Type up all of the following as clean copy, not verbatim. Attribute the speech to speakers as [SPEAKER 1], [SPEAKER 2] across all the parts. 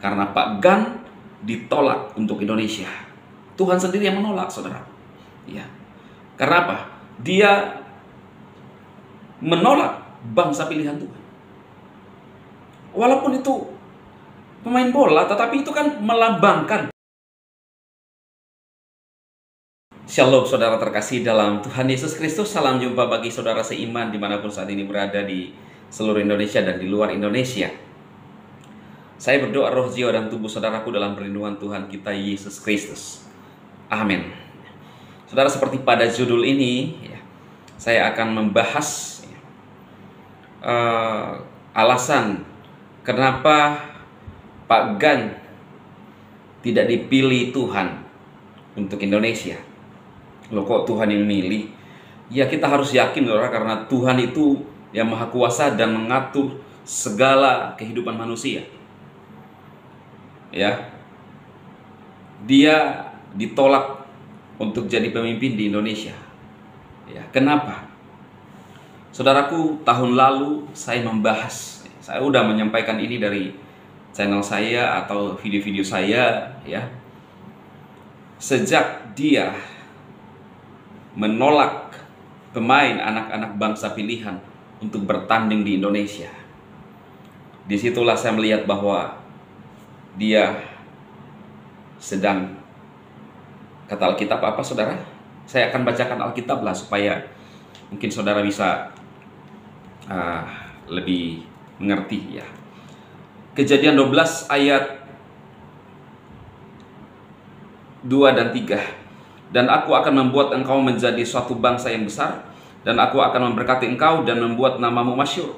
[SPEAKER 1] Karena Pak Gan ditolak untuk Indonesia. Tuhan sendiri yang menolak, saudara. Ya. Karena apa? Dia menolak bangsa pilihan Tuhan. Walaupun itu pemain bola, tetapi itu kan melambangkan. Shalom saudara terkasih dalam Tuhan Yesus Kristus. Salam jumpa bagi saudara seiman dimanapun saat ini berada di seluruh Indonesia dan di luar Indonesia. Saya berdoa roh, jiwa, dan tubuh saudaraku dalam perlindungan Tuhan kita Yesus Kristus. Amin. Saudara, seperti pada judul ini, saya akan membahas alasan kenapa Pak Gan tidak dipilih Tuhan untuk Indonesia. Loh, kok Tuhan yang milih? Ya, kita harus yakin, saudara, karena Tuhan itu yang maha kuasa dan mengatur segala kehidupan manusia. Ya, dia ditolak untuk jadi pemimpin di Indonesia. Ya, kenapa? Saudaraku, tahun lalu saya membahas, saya udah menyampaikan ini dari channel saya atau video-video saya, ya. Sejak dia menolak pemain anak-anak bangsa pilihan untuk bertanding di Indonesia, disitulah saya melihat bahwa dia sedang, kata Alkitab apa, saudara? Saya akan bacakan Alkitab lah supaya mungkin saudara bisa lebih mengerti, ya. Kejadian 12 ayat 2 dan 3. Dan aku akan membuat engkau menjadi suatu bangsa yang besar, dan aku akan memberkati engkau dan membuat namamu masyhur.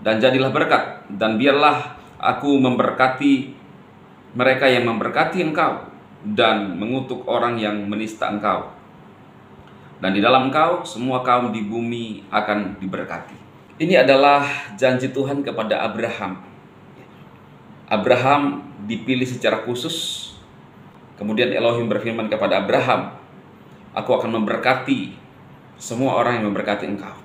[SPEAKER 1] Dan jadilah berkat, dan biarlah aku memberkati mereka yang memberkati engkau, dan mengutuk orang yang menista engkau. Dan di dalam engkau semua kaum di bumi akan diberkati. Ini adalah janji Tuhan kepada Abraham. Abraham dipilih secara khusus. Kemudian Elohim berfirman kepada Abraham, aku akan memberkati semua orang yang memberkati engkau.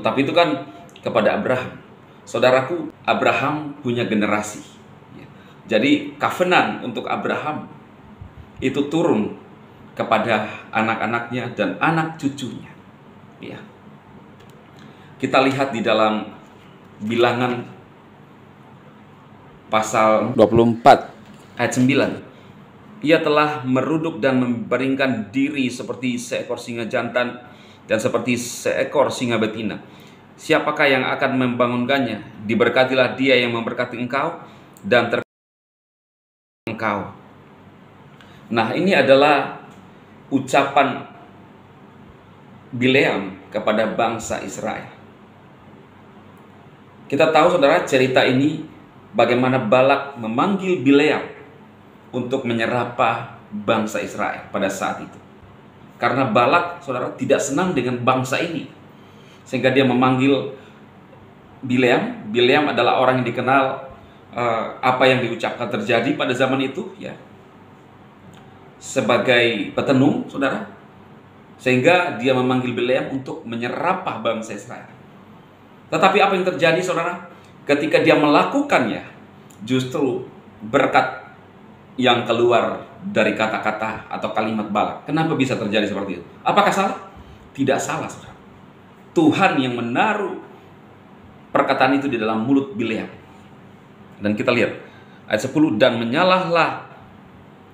[SPEAKER 1] Tapi itu kan kepada Abraham. Saudaraku, Abraham punya generasi. Jadi covenant untuk Abraham itu turun kepada anak-anaknya dan anak cucunya. Ya. Kita lihat di dalam Bilangan pasal 24 ayat 9. Ia telah meruduk dan membaringkan diri seperti seekor singa jantan dan seperti seekor singa betina. Siapakah yang akan membangunkannya? Diberkatilah dia yang memberkati engkau dan engkau. Nah, ini adalah ucapan Bileam kepada bangsa Israel. Kita tahu, saudara, cerita ini bagaimana Balak memanggil Bileam untuk menyerapah bangsa Israel pada saat itu. Karena Balak, saudara, tidak senang dengan bangsa ini, sehingga dia memanggil Bileam. Bileam adalah orang yang dikenal apa yang diucapkan terjadi pada zaman itu, ya, sebagai petenung, saudara, sehingga dia memanggil Bileam untuk menyerapah bangsa Israel. Tetapi apa yang terjadi, saudara? Ketika dia melakukannya, justru berkat yang keluar dari kata-kata atau kalimat Balak. Kenapa bisa terjadi seperti itu? Apakah salah? Tidak salah, saudara. Tuhan yang menaruh perkataan itu di dalam mulut Bileam. Dan kita lihat ayat 10, dan menyalahlah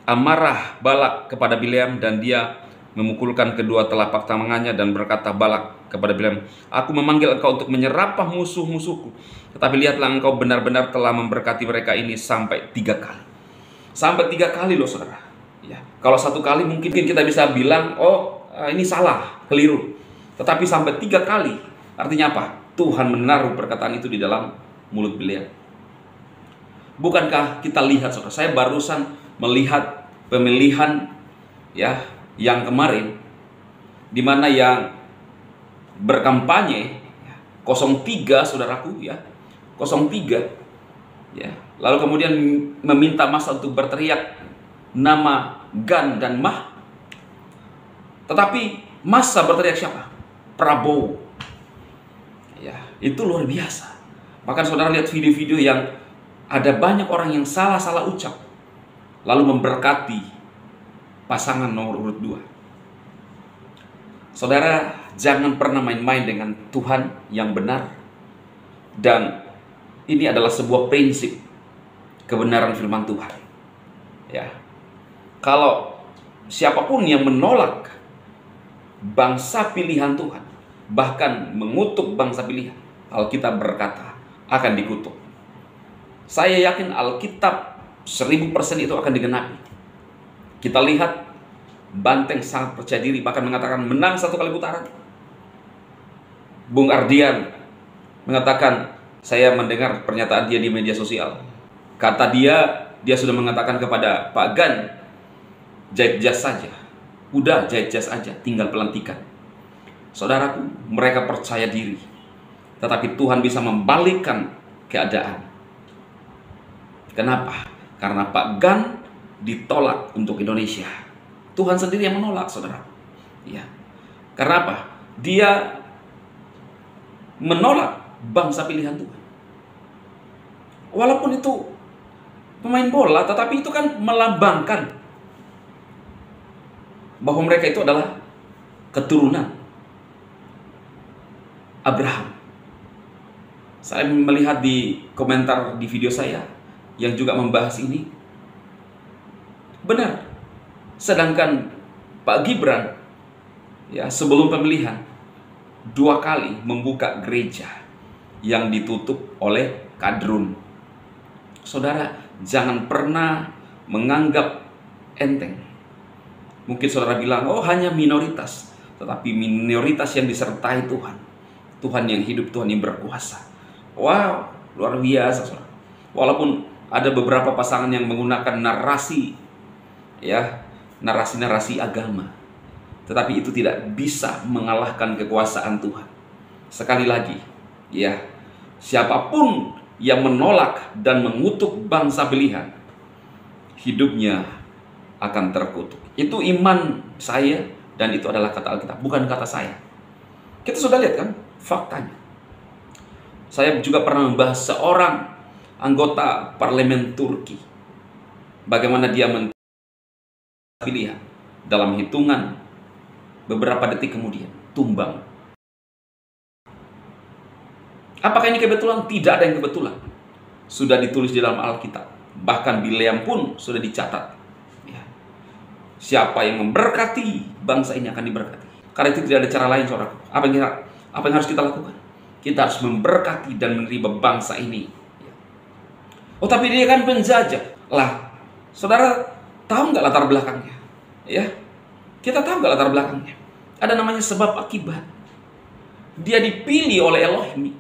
[SPEAKER 1] amarah Balak kepada Bileam, dan dia memukulkan kedua telapak tangannya dan berkata Balak kepada Bileam, aku memanggil engkau untuk menyerapah musuh-musuhku, tetapi lihatlah engkau benar-benar telah memberkati mereka ini sampai 3 kali. Sampai 3 kali loh, saudara. Ya, kalau 1 kali mungkin kita bisa bilang, oh ini salah, keliru. Tetapi sampai 3 kali, artinya apa? Tuhan menaruh perkataan itu di dalam mulut Bileam. Bukankah kita lihat, saudara? Saya barusan melihat pemilihan, ya, yang kemarin, di mana yang berkampanye 03, saudaraku, ya, 03, ya, lalu kemudian meminta massa untuk berteriak nama Gan dan Mah. Tetapi massa berteriak siapa? Prabowo. Ya, itu luar biasa. Bahkan saudara lihat video-video yang ada banyak orang yang salah-salah ucap, lalu memberkati pasangan nomor urut 2. Saudara, jangan pernah main-main dengan Tuhan yang benar. Dan ini adalah sebuah prinsip kebenaran firman Tuhan. Ya. Kalau siapapun yang menolak bangsa pilihan Tuhan, bahkan mengutuk bangsa pilihan, Alkitab berkata akan dikutuk. Saya yakin Alkitab 1000% itu akan digenapi. Kita lihat Banteng sangat percaya diri, bahkan mengatakan menang 1 kali putaran. Bung Ardian mengatakan, saya mendengar pernyataan dia di media sosial. Kata dia sudah mengatakan kepada Pak Gan, jahit jas saja. Udah jahit jas aja, tinggal pelantikan. Saudaraku, mereka percaya diri. Tetapi Tuhan bisa membalikkan keadaan. Kenapa? Karena Pak Gan ditolak untuk Indonesia. Tuhan sendiri yang menolak, saudara. Ya. Karena apa? Dia menolak bangsa pilihan Tuhan. Walaupun itu pemain bola, tetapi itu kan melambangkan bahwa mereka itu adalah keturunan Abraham. Saya melihat di komentar di video saya yang juga membahas ini. Benar. Sedangkan Pak Gibran ya sebelum pemilihan 2 kali membuka gereja yang ditutup oleh kadrun. Saudara, jangan pernah menganggap enteng. Mungkin saudara bilang, oh hanya minoritas. Tetapi minoritas yang disertai Tuhan. Tuhan yang hidup, Tuhan yang berkuasa. Wow, luar biasa, saudara. Walaupun ada beberapa pasangan yang menggunakan narasi, ya, narasi-narasi agama, tetapi itu tidak bisa mengalahkan kekuasaan Tuhan. Sekali lagi, ya, siapapun yang menolak dan mengutuk bangsa pilihan, hidupnya akan terkutuk. Itu iman saya, dan itu adalah kata Alkitab, bukan kata saya. Kita sudah lihat kan faktanya. Saya juga pernah membahas seorang anggota parlemen Turki, bagaimana dia pilihan dalam hitungan beberapa detik kemudian tumbang. Apakah ini kebetulan? Tidak ada yang kebetulan. Sudah ditulis di dalam Alkitab. Bahkan Bileam pun sudah dicatat. Ya. Siapa yang memberkati, bangsa ini akan diberkati. Karena itu tidak ada cara lain, saudara. Apa yang harus kita lakukan? Kita harus memberkati dan menerima bangsa ini. Ya. Oh, tapi dia kan penjajah. Lah, saudara tahu nggak latar belakangnya? Ya, kita tahu nggak latar belakangnya? Ada namanya sebab akibat. Dia dipilih oleh Elohim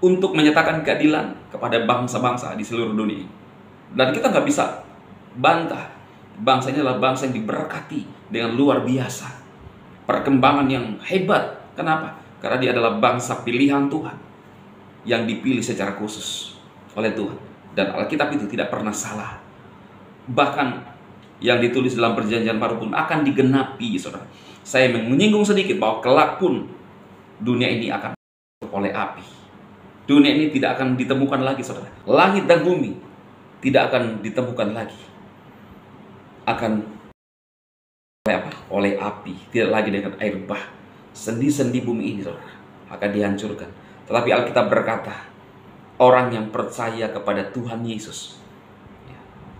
[SPEAKER 1] untuk menyatakan keadilan kepada bangsa-bangsa di seluruh dunia. Dan kita nggak bisa bantah. Bangsa ini adalah bangsa yang diberkati dengan luar biasa. Perkembangan yang hebat. Kenapa? Karena dia adalah bangsa pilihan Tuhan yang dipilih secara khusus oleh Tuhan. Dan Alkitab itu tidak pernah salah. Bahkan yang ditulis dalam perjanjian baru pun akan digenapi, saudara. Saya menyinggung sedikit bahwa kelak pun dunia ini akan oleh api. Dunia ini tidak akan ditemukan lagi, saudara. Langit dan bumi tidak akan ditemukan lagi. Akan oleh apa? Oleh api. Tidak lagi dengan air bah. Sendi-sendi bumi ini, saudara, akan dihancurkan. Tetapi Alkitab berkata, orang yang percaya kepada Tuhan Yesus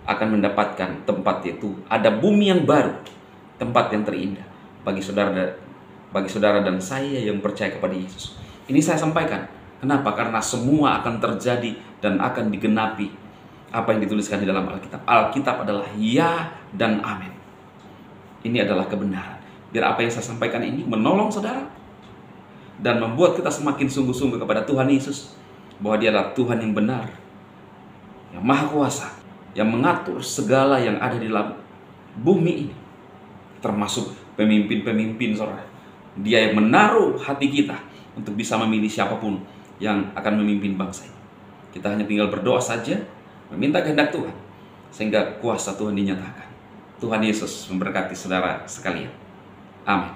[SPEAKER 1] akan mendapatkan tempat itu. Ada bumi yang baru, tempat yang terindah bagi saudara dan saya yang percaya kepada Yesus. Ini saya sampaikan. Kenapa? Karena semua akan terjadi dan akan digenapi apa yang dituliskan di dalam Alkitab. Alkitab adalah ya dan amin. Ini adalah kebenaran. Biar apa yang saya sampaikan ini menolong saudara dan membuat kita semakin sungguh-sungguh kepada Tuhan Yesus, bahwa Dia adalah Tuhan yang benar, yang maha kuasa, yang mengatur segala yang ada di dalam bumi ini, termasuk pemimpin-pemimpin, saudara. Dia yang menaruh hati kita untuk bisa memilih siapapun yang akan memimpin bangsa ini. Kita hanya tinggal berdoa saja, meminta kehendak Tuhan, sehingga kuasa Tuhan dinyatakan. Tuhan Yesus memberkati saudara sekalian. Amin.